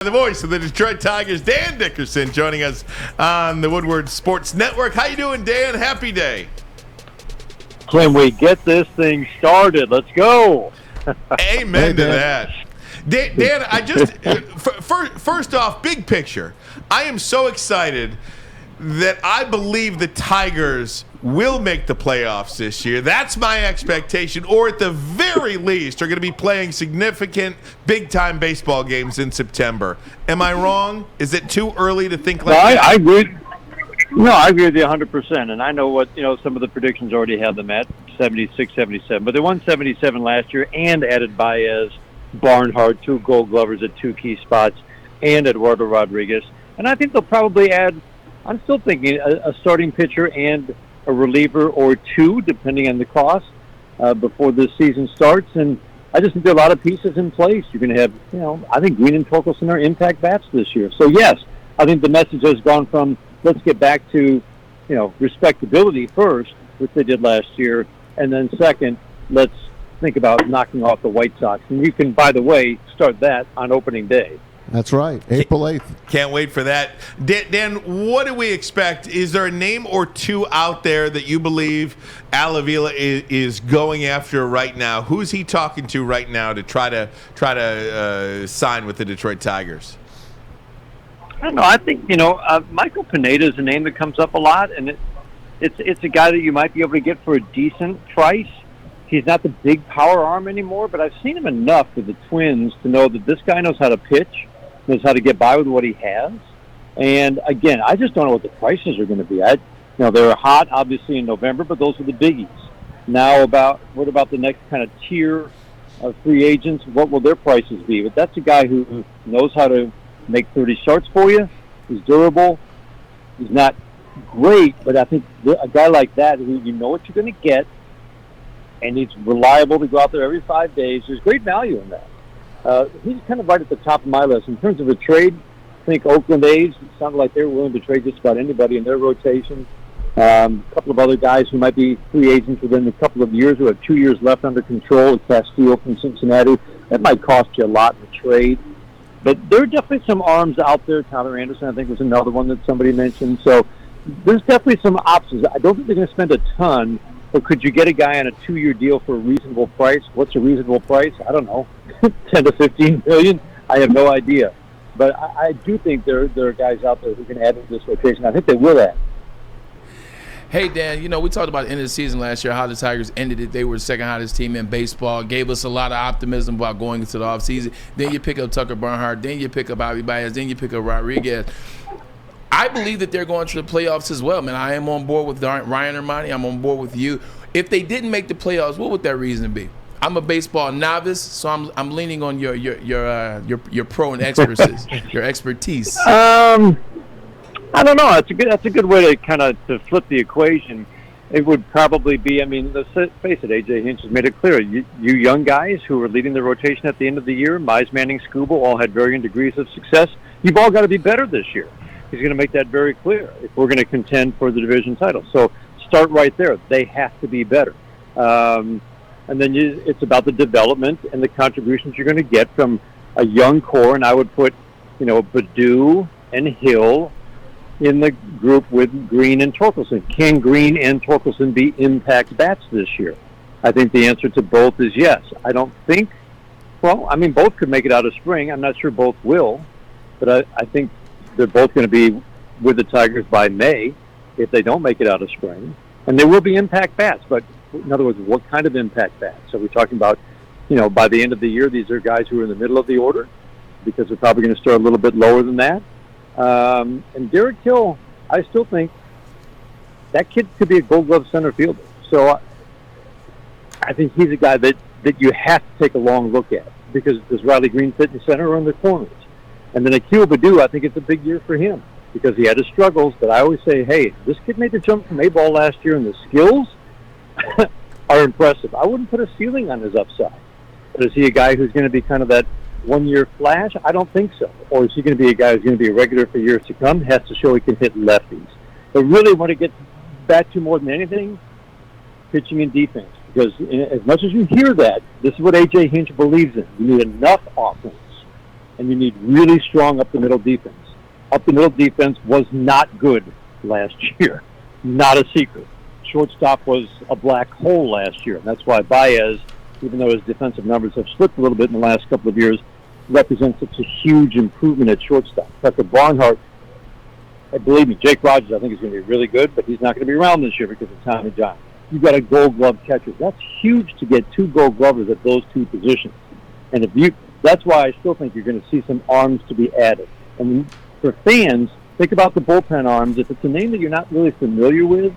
The voice of the Detroit Tigers, Dan Dickerson, joining us on the Woodward Sports Network. How you doing, Dan? Happy day. Can we get this thing started? Let's go. Amen to that. Dan, I just first off, big picture. I am so excited that I believe the Tigers will make the playoffs this year. That's my expectation, or at the very least are going to be playing significant big-time baseball games in September. Am I wrong? Is it too early to think like that? I agree. No, I agree with you 100%. And I know what, some of the predictions already have them at 76, 77. But they won 77 last year and added Baez, Barnhart, 2 Gold Glovers at 2 key spots, and Eduardo Rodriguez. And I think they'll probably add, I'm still thinking, a starting pitcher and a reliever or 2, depending on the cost, before this season starts. And I just think there are a lot of pieces in place. You're going to have, I think Green and Torkelson are impact bats this year. So, yes, I think the message has gone from let's get back to, respectability first, which they did last year, and then second, let's think about knocking off the White Sox. And you can, by the way, start that on opening day. That's right, April 8th. Can't wait for that. Dan, what do we expect? Is there a name or 2 out there that you believe Al Avila is going after right now? Who's he talking to right now to try to sign with the Detroit Tigers? I don't know. I think, Michael Pineda is a name that comes up a lot, and it's a guy that you might be able to get for a decent price. He's not the big power arm anymore, but I've seen him enough with the Twins to know that this guy knows how to pitch, knows how to get by with what he has. And, again, I just don't know what the prices are going to be. They were hot, obviously, in November, but those are the biggies. Now, what about the next kind of tier of free agents? What will their prices be? But that's a guy who knows how to make 30 starts for you. He's durable. He's not great, but I think a guy like that, who you know what you're going to get, and he's reliable to go out there every 5 days, there's great value in that. He's kind of right at the top of my list. In terms of a trade, I think Oakland A's, it sounded like they were willing to trade just about anybody in their rotation. A couple of other guys who might be free agents within a couple of years, who have 2 years left under control, Castillo from Cincinnati. That might cost you a lot in the trade. But there are definitely some arms out there. Tyler Anderson, I think, was another one that somebody mentioned. So there's definitely some options. I don't think they're going to spend a ton, but could you get a guy on a 2-year deal for a reasonable price? What's a reasonable price? I don't know, 10 to 15 million. I have no idea. But I do think there are guys out there who can add to this rotation. I think they will add. Hey, Dan, we talked about the end of the season last year, how the Tigers ended it. They were the second hottest team in baseball, gave us a lot of optimism about going into the offseason. Then you pick up Tucker Barnhart, then you pick up Javi Baez, then you pick up Rodriguez. I believe that they're going to the playoffs as well, man. I am on board with Ryan Armani. I'm on board with you. If they didn't make the playoffs, what would that reason be? I'm a baseball novice, so I'm leaning on your pro and expertise, your expertise. I don't know. That's a good way to flip the equation. It would probably be, let's face it, A.J. Hinch has made it clear. You young guys who are leading the rotation at the end of the year, Mize, Manning, Skubal, all had varying degrees of success. You've all got to be better this year. He's going to make that very clear if we're going to contend for the division title. So start right there. They have to be better. And then it's about the development and the contributions you're going to get from a young core. And I would put, Baddoo and Hill in the group with Green and Torkelson. Can Green and Torkelson be impact bats this year? I think the answer to both is yes. I don't think, both could make it out of spring. I'm not sure both will, but I think they're both going to be with the Tigers by May if they don't make it out of spring. And they will be impact bats, but in other words, what kind of impact bats? Are we talking about, by the end of the year, these are guys who are in the middle of the order because they're probably going to start a little bit lower than that. And Derek Hill, I still think that kid could be a Gold Glove center fielder. So I think he's a guy that you have to take a long look at because does Riley Green fit in center or in the corners? And then Akil Baddoo, I think it's a big year for him because he had his struggles. But I always say, hey, this kid made the jump from A-ball last year, and the skills are impressive. I wouldn't put a ceiling on his upside. But is he a guy who's going to be kind of that one-year flash? I don't think so. Or is he going to be a guy who's going to be a regular for years to come? Has to show he can hit lefties. But really what it gets back to more than anything, pitching and defense. Because as much as you hear that, this is what A.J. Hinch believes in. You need enough offense and you need really strong up-the-middle defense. Up-the-middle defense was not good last year. Not a secret. Shortstop was a black hole last year, and that's why Baez, even though his defensive numbers have slipped a little bit in the last couple of years, represents such a huge improvement at shortstop. Tucker Barnhart, believe me, Jake Rogers I think is going to be really good, but he's not going to be around this year because of Tommy John. You've got a Gold Glove catcher. That's huge to get 2 Gold Glovers at those 2 positions. And that's why I still think you're going to see some arms to be added. And for fans, think about the bullpen arms. If it's a name that you're not really familiar with,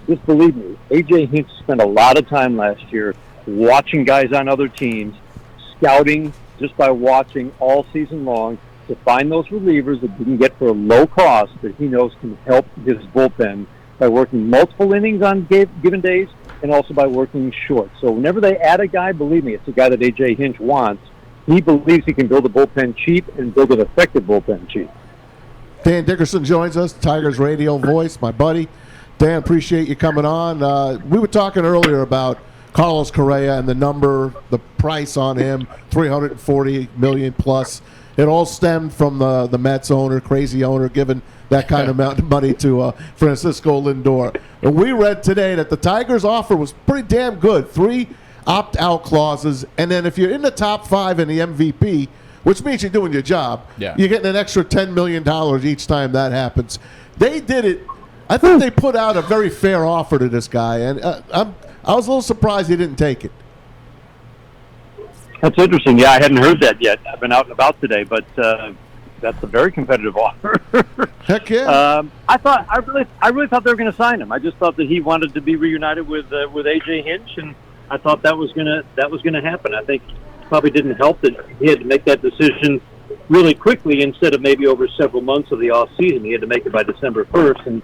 just believe me, A.J. Hinch spent a lot of time last year watching guys on other teams, scouting just by watching all season long to find those relievers that you can get for a low cost that he knows can help his bullpen by working multiple innings on given days and also by working short. So whenever they add a guy, believe me, it's a guy that A.J. Hinch wants. He believes he can build a bullpen cheap and build an effective bullpen cheap. Dan Dickerson joins us, Tigers radio voice, my buddy. Dan, appreciate you coming on. We were talking earlier about Carlos Correa and the price on him, $340 million plus. It all stemmed from the Mets owner, crazy owner, giving that kind of amount of money to Francisco Lindor. And we read today that the Tigers' offer was pretty damn good. 3 opt-out clauses, and then if you're in the top 5 in the MVP, which means you're doing your job, you're getting an extra $10 million each time that happens. They did it. I think they put out a very fair offer to this guy, and I was a little surprised he didn't take it. That's interesting. Yeah, I hadn't heard that yet. I've been out and about today, but that's a very competitive offer. Heck yeah! I really thought they were going to sign him. I just thought that he wanted to be reunited with A.J. Hinch, and I thought that was gonna happen. I think it probably didn't help that he had to make that decision really quickly instead of maybe over several months of the off season. He had to make it by December 1st, and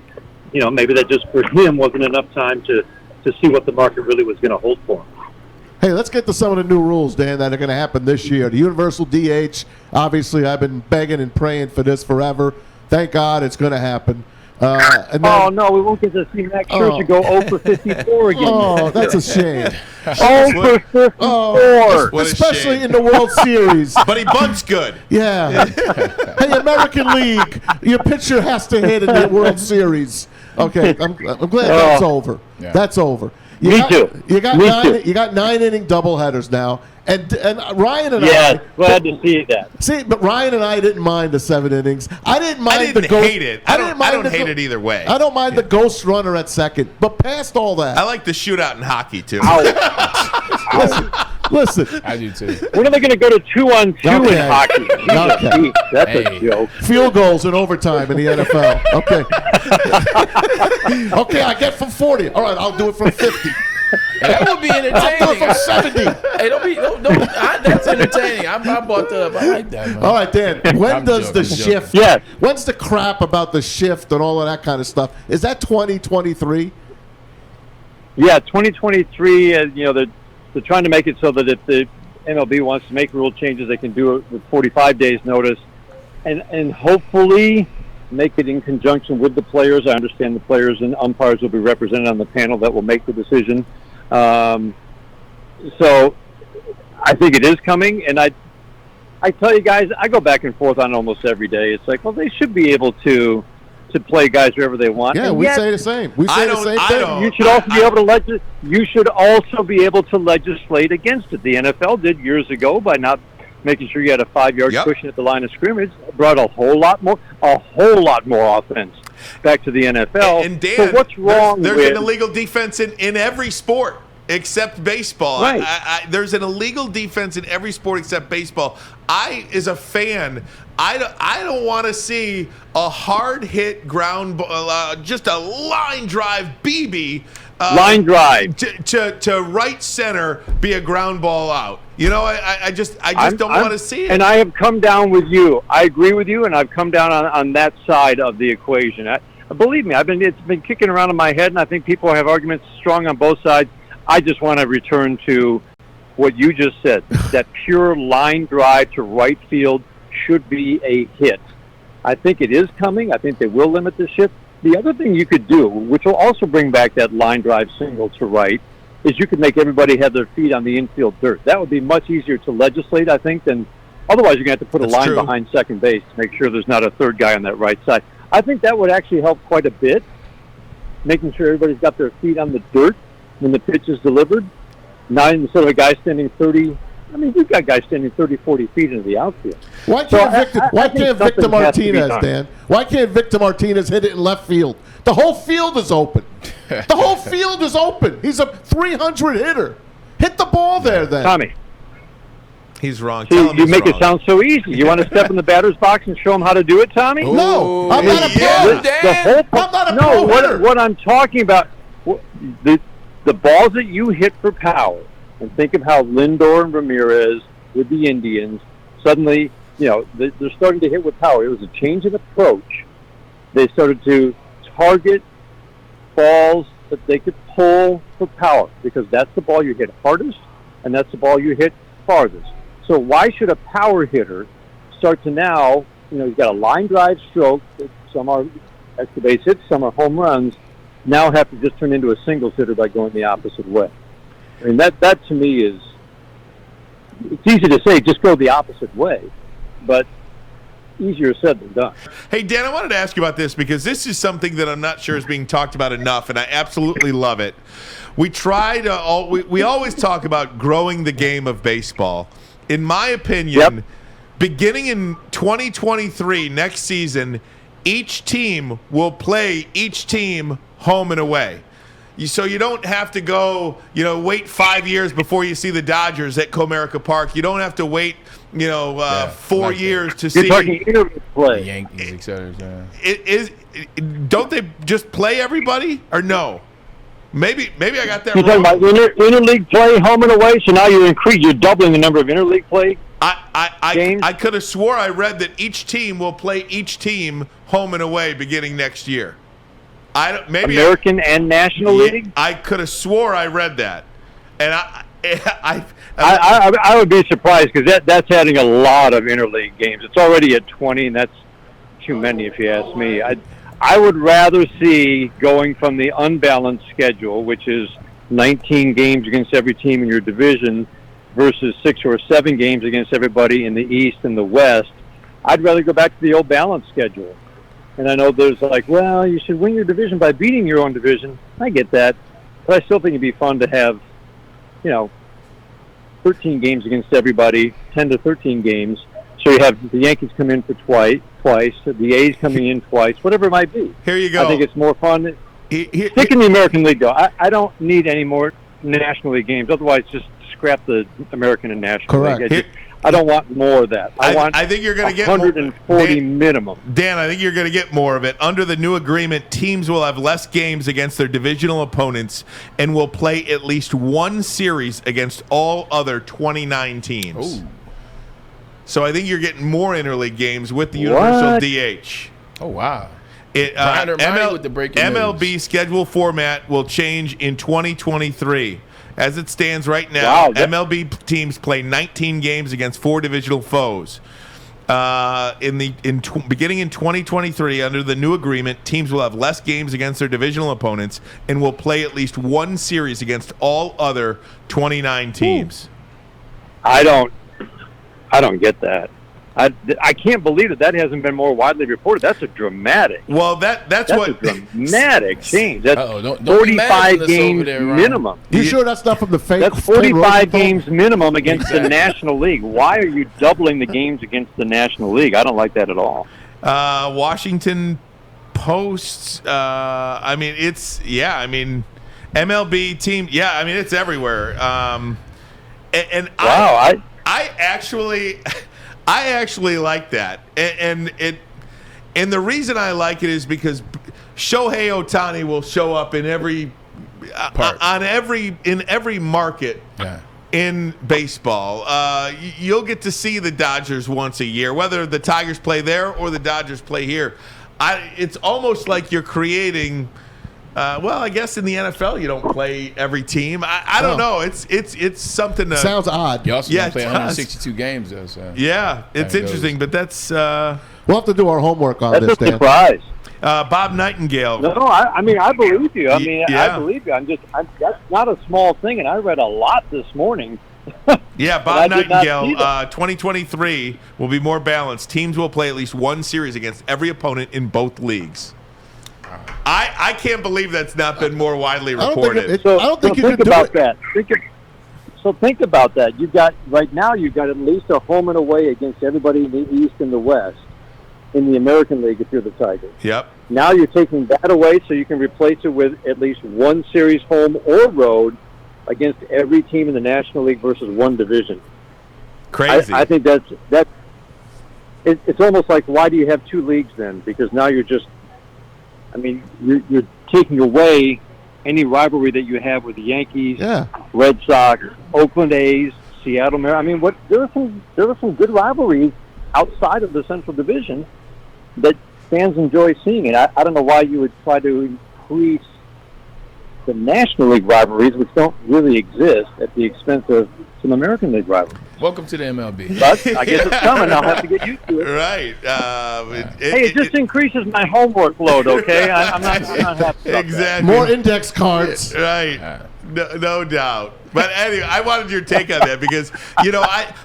maybe that just for him wasn't enough time to see what the market really was going to hold for him. Hey, let's get to some of the new rules, Dan, that are going to happen this year. The universal DH, obviously, I've been begging and praying for this forever. Thank God it's going to happen. No, we won't get to see Max Scherzer go 0 for 54 again. Oh, that's a shame. 0 for 54. Especially in the World Series. But he bunts good. Yeah. Hey, American League, your pitcher has to hit in the World Series. Okay, I'm glad that's over. Yeah. That's over. Me too. You got 9-inning doubleheaders now, and Ryan and I. Glad to see that. See, but Ryan and I didn't mind the 7 innings. I didn't hate it. I don't hate it either way. I don't mind the ghost runner at second, but past all that, I like the shootout in hockey too. Listen, I do too. When are they going to go to 2-on-2 in hockey? Okay. That's a joke. Field goals in overtime in the NFL. Okay. Okay, I get from 40. All right, I'll do it from 50. That would be entertaining. I'll do it from 70. Hey, that's entertaining. I bought that up. I like that, man. All right, Dan. When does the shift? Yes. When's the crap about the shift and all of that kind of stuff? Is that 2023? Yeah, 2023. They're trying to make it so that if the MLB wants to make rule changes, they can do it with 45 days notice, and hopefully make it in conjunction with the players. I understand the players and umpires will be represented on the panel that will make the decision. So I think it is coming, and I tell you guys, I go back and forth on it almost every day. It's like, well, they should be able to play guys wherever they want. Yeah, we say the same. We say the same thing. You should also be able to You should also be able to legislate against it. The NFL did years ago by not making sure you had a 5-yard cushion at the line of scrimmage. Brought a whole lot more offense back to the NFL. And Dan, so what's wrong? There's an illegal defense in every sport except baseball. Right. There's an illegal defense in every sport except baseball. As a fan, I don't want to see a hard hit ground ball, just a line drive BB. Line drive to right center be a ground ball out. I just don't want to see it. And I have come down with you. I agree with you, and I've come down on that side of the equation. Believe me, it's been kicking around in my head, and I think people have arguments strong on both sides. I just want to return to what you just said. That pure line drive to right field should be a hit. I think it is coming. I think they will limit the shift. The other thing you could do, which will also bring back that line drive single to right, is you could make everybody have their feet on the infield dirt. That would be much easier to legislate, I think, than Otherwise, you're going to have to put a That's line true. behind second base to make sure there's not a third guy on that right side. I think that would actually help quite a bit, making sure everybody's got their feet on the dirt when the pitch is delivered. Not instead of a guy standing 30. I mean, you've got guys standing 30, 40 feet into the outfield. Why So can't, I think Victor something has to be Martinez, done. Dan? Why can't Victor Martinez hit it in left field? The whole field is open. The whole field is open. He's a 300 hitter. Hit the ball there, then. Tommy, He's wrong. see, Tell him you he's make wrong. it sound so easy. You want to step in the batter's box and show him how to do it, Tommy? No, I'm not a pro. Yeah, The whole I'm not a no, pro hitter. what I'm talking about, the balls that you hit for power, and think of how Lindor and Ramirez with the Indians, suddenly, they're starting to hit with power. It was a change in approach. They started to target balls that they could pull for power, because that's the ball you hit hardest, and that's the ball you hit farthest. So why should a power hitter start to now, he's got a line drive stroke, some are extra base hits, some are home runs, now have to just turn into a singles hitter by going the opposite way. I mean, that to me is, it's easy to say, just go the opposite way, but easier said than done. Hey, Dan, I wanted to ask you about this because this is something that I'm not sure is being talked about enough, and I absolutely love it. We try to we always talk about growing the game of baseball. In my opinion, beginning in 2023, next season, each team will play each team home and away. So you don't have to go, wait 5 years before you see the Dodgers at Comerica Park. You don't have to wait, 4 years to see. You're talking interleague play. Yankees, etc. Don't they just play everybody or no? Maybe I got that You're wrong. talking about interleague play, home and away, so now you're doubling the number of interleague play. Games? I could have swore I read that each team will play each team home and away beginning next year. American and National League? I could have swore I read that, and I would be surprised, because that's adding a lot of interleague games. It's already at 20, and that's too many if you ask me. I would rather see going from the unbalanced schedule, which is 19 games against every team in your division, versus 6 or 7 games against everybody in the East and the West. I'd rather go back to the old balanced schedule. And I know there's well, you should win your division by beating your own division. I get that. But I still think it'd be fun to have, 13 games against everybody, 10 to 13 games. So you have the Yankees come in for twice, the A's coming in twice, whatever it might be. Here you go. I think it's more fun. Stick in the American League, though. I don't need any more National League games. Otherwise, just scrap the American and National Correct. League. I don't want more of that. I think you're going to get 140 minimum. Dan, I think you're going to get more of it. Under the new agreement, teams will have less games against their divisional opponents and will play at least one series against all other 29 teams. Ooh. So I think you're getting more interleague games with the universal DH. Oh, wow. Brian Hermione with the breaking MLB news. schedule format will change in 2023. As it stands right now, MLB teams play 19 games against 4 divisional foes. Beginning in 2023, under the new agreement, teams will have less games against their divisional opponents and will play at least one series against all other 29 teams. I don't get that. I can't believe that hasn't been more widely reported. That's a dramatic. Well, that's what a dramatic change. That's don't 45 games minimum. You sure that's not from the fake? That's 45 games minimum against the National League. Why are you doubling the games against the National League? I don't like that at all. Washington Post. MLB team. Yeah, I mean, it's everywhere. And wow, I actually like that, and the reason I like it is because Shohei Ohtani will show up in every market in baseball. You'll get to see the Dodgers once a year, whether the Tigers play there or the Dodgers play here. It's almost like you're creating. I guess in the NFL you don't play every team. I don't know. It's something. Sounds odd. You also don't play 162 games though. So yeah, it's interesting, but that's. We'll have to do our homework on that's this, a Dan. surprise. Bob Nightingale. No, I believe you. I Yeah. believe you. That's not a small thing, and I read a lot this morning Yeah, But I Bob did not see Nightingale, that. 2023 will be more balanced. Teams will play at least one series against every opponent in both leagues. I can't believe that's not been more widely I don't reported. think I don't think you think can do about it. that. Think about that. You've got at least a home and away against everybody in the East and the West in the American League if you're the Tigers. Yep. Now you're taking that away so you can replace it with at least one series home or road against every team in the National League versus one division. Crazy. I think it's almost like, why do you have two leagues then? Because now you're taking away any rivalry that you have with the Yankees, Red Sox, Oakland A's, Seattle Mariners. There are some good rivalries outside of the Central Division that fans enjoy seeing. And I don't know why you would try to increase the National League rivalries, which don't really exist, at the expense of some American League rivalries. Welcome to the MLB. But I guess it's coming. I'll have to get used to it. Right. It just increases my homework load, okay? I'm not happy about Exactly. More index cards. Right. No doubt. But anyway, I wanted your take on that because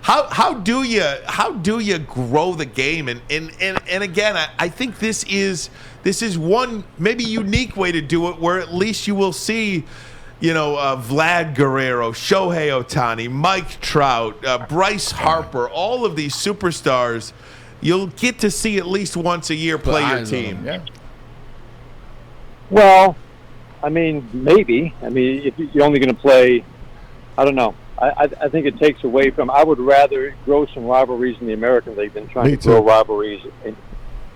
how do you grow the game? And again, I think this is one maybe unique way to do it, where at least you will see, Vlad Guerrero, Shohei Ohtani, Mike Trout, Bryce Harper, all of these superstars. You'll get to see at least once a year play your team. Yeah. Well, maybe. If you're only going to play, I don't know. I think it takes away from. I would rather grow some rivalries in the American League than trying to grow rivalries,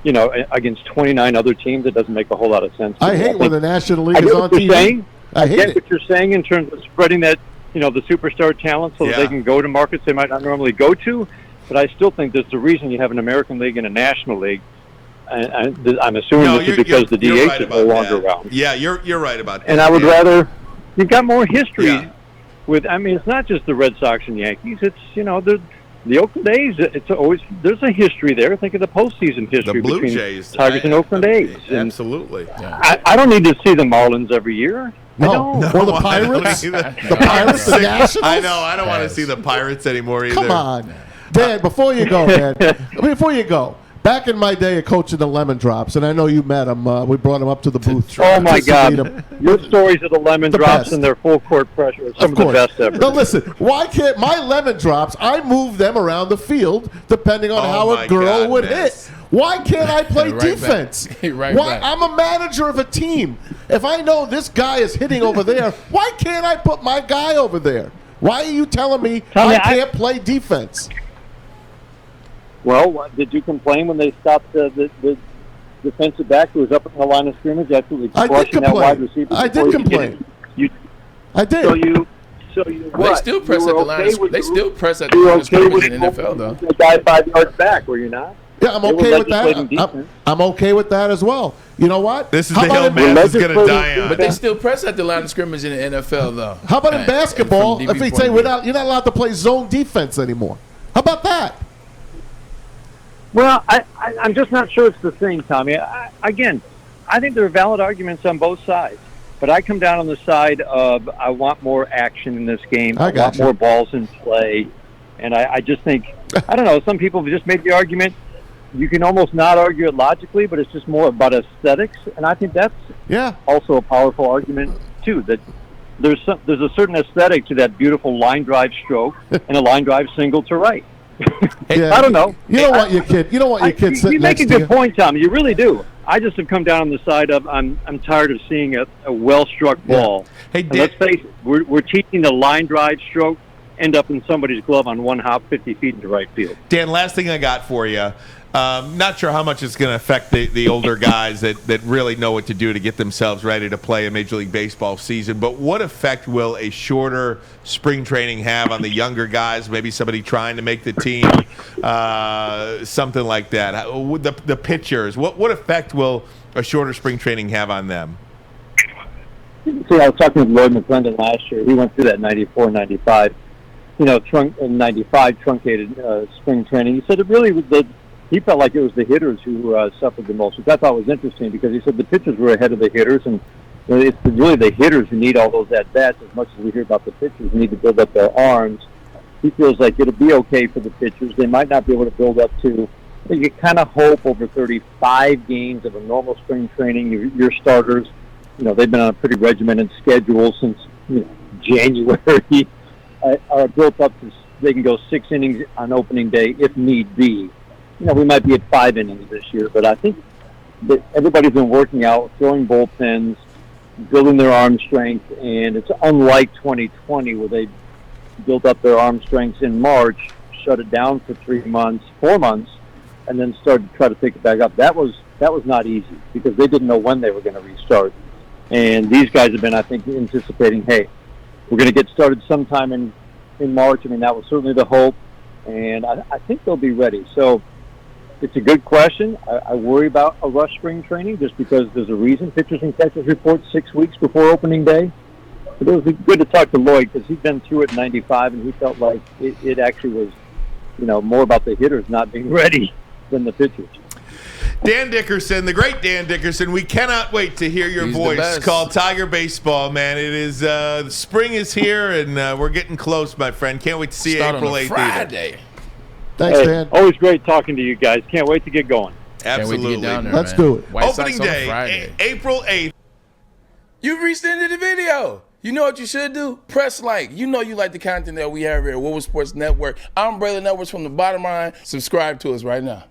against 29 other teams. It doesn't make a whole lot of sense. I hate when the National League is on TV. I get what you're saying in terms of spreading that, the superstar talent so that they can go to markets they might not normally go to. But I still think there's a reason you have an American League and a National League. And I'm assuming this is because the DH is no longer around. Yeah, you're right about that. And I would rather you've got more history with. It's not just the Red Sox and Yankees. It's the Oakland A's. It's always there's a history there. Think of the postseason history the Blue between Jays, Tigers and Oakland A's. Absolutely. I don't need to see the Marlins every year. No. Or the Pirates. The Pirates, the Nationals. I know. I don't want to see the Pirates anymore either. Come on, Dan. Before you go, back in my day of coaching the Lemon Drops, and I know you met him. We brought him up to the booth. Oh my God! Your stories of the Lemon Drops and their full court pressure are some of the best ever. Now listen, why can't my Lemon Drops? I move them around the field depending on how a girl would hit. Why can't I play defense? Why? I'm a manager of a team. If I know this guy is hitting over there, why can't I put my guy over there? Why are you telling me I can't play defense? Well, did you complain when they stopped the defensive back who was up in the line of scrimmage after crushing that wide receiver? I did complain. I did. So you They still press at the line. They still press at the line of scrimmage in the NFL, though. The guy 5 yards back, were you not? Yeah, I'm okay with that. I'm okay with that as well. You know what? This is the hill Matt is going to die on. But they still press at the line of scrimmage in the NFL, though. How about in basketball? If they say you're not allowed to play zone defense anymore, how about that? Well, I'm just not sure it's the same, Tommy. Again, I think there are valid arguments on both sides. But I come down on the side of I want more action in this game. I want more balls in play. And I just think, I don't know, some people have just made the argument. You can almost not argue it logically, but it's just more about aesthetics. And I think that's also a powerful argument, too, that there's a certain aesthetic to that beautiful line drive stroke and a line drive single to right. I don't know. You don't want your kid. You don't want your kid sitting next to you. You make a good point, Tom. You really do. I just have come down on the side of I'm tired of seeing a well-struck ball. Hey, Dan, let's face it, we're teaching the line drive stroke end up in somebody's glove on one hop 50 feet into right field. Dan, last thing I got for you. Not sure how much it's going to affect the older guys that really know what to do to get themselves ready to play a Major League Baseball season, but what effect will a shorter spring training have on the younger guys, maybe somebody trying to make the team, something like that? The pitchers, what effect will a shorter spring training have on them? See, I was talking with Lloyd McClendon last year. He went through that 94, 95, 95 truncated spring training. He said it really was he felt like it was the hitters who suffered the most, which I thought was interesting because he said the pitchers were ahead of the hitters, and it's really the hitters who need all those at-bats as much as we hear about the pitchers who need to build up their arms he feels like it'll be okay for the pitchers. They might not be able to build up to. You kind of hope over 35 games of a normal spring training, your starters, they've been on a pretty regimented schedule since January, are built up to they can go 6 innings on opening day if need be. We might be at 5 innings this year, but I think that everybody's been working out, throwing bullpens, building their arm strength, and it's unlike 2020 where they built up their arm strengths in March, shut it down for 4 months, and then started to try to pick it back up. That was not easy because they didn't know when they were going to restart. And these guys have been, I think, anticipating, hey, we're going to get started sometime in March. I mean, that was certainly the hope, and I think they'll be ready. So it's a good question. I worry about a rush spring training just because there's a reason pitchers and catchers report 6 weeks before opening day. But it was good to talk to Lloyd because he'd been through it in '95, and he felt like it actually was, more about the hitters not being ready than the pitchers. Dan Dickerson, the great Dan Dickerson. We cannot wait to hear your voice called Tiger Baseball, man. It is spring is here, and we're getting close, my friend. Can't wait to see you April 8th. Friday. Thanks, Dan. Always great talking to you guys. Can't wait to get going. Absolutely. Let's do it. Opening day, April 8th. You've reached the end of the video. You know what you should do? Press like. You know you like the content that we have here at Woodward Sports Network. I'm Braylon Edwards from the bottom line. Subscribe to us right now.